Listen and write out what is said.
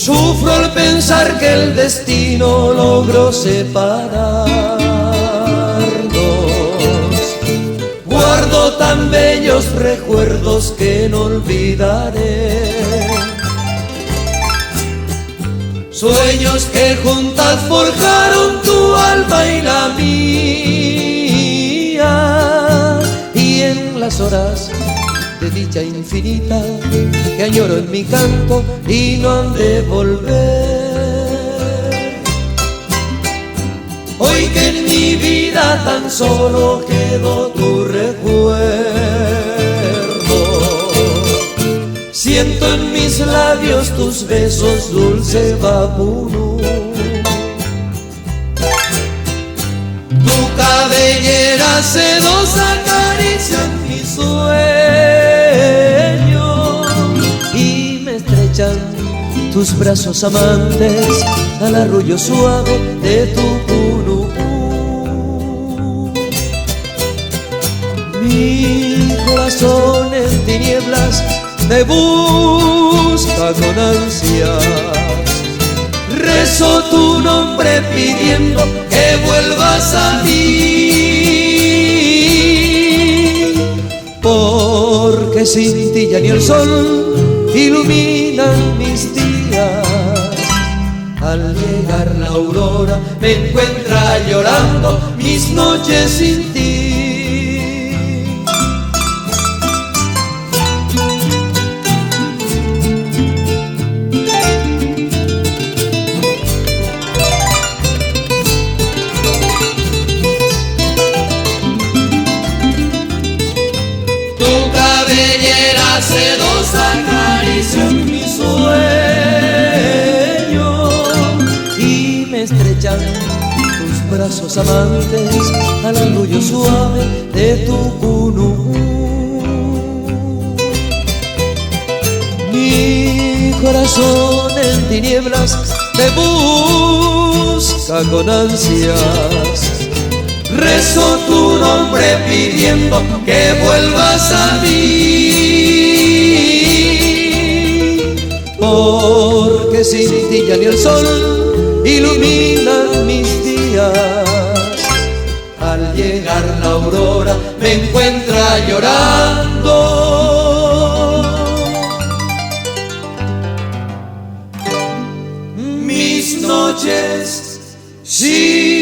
Sufro al pensar que el destino logró separarnos. Guardo tan bellos recuerdos que no olvidaré. Sueños que juntas forjaron tu alma y la mía. Y en las horas de dicha infinita que añoro en mi canto y no han de volver. Hoy que en mi vida tan solo quedó tu recuerdo, siento en mis labios tus besos, dulce vaporú. Tu cabellera sedosa acaricia en mi sueño y me estrechan tus brazos amantes al arrullo suave de tu purú. Mi corazón en tinieblas me busca con ansias. Rezo tu nombre pidiendo que vuelvas a mí, porque sin ti ya ni el sol iluminan mis días. Al llegar la aurora me encuentra llorando mis noches sin ti. Sedosa acaricia en mi sueño y me estrechan tus brazos amantes al arrullo suave de tu cunú. Mi corazón en tinieblas te busca con ansias. Rezo tu nombre pidiendo que vuelvas a mí, porque sin ti ya ni el sol iluminan mis días. Al llegar la aurora me encuentra llorando mis noches sin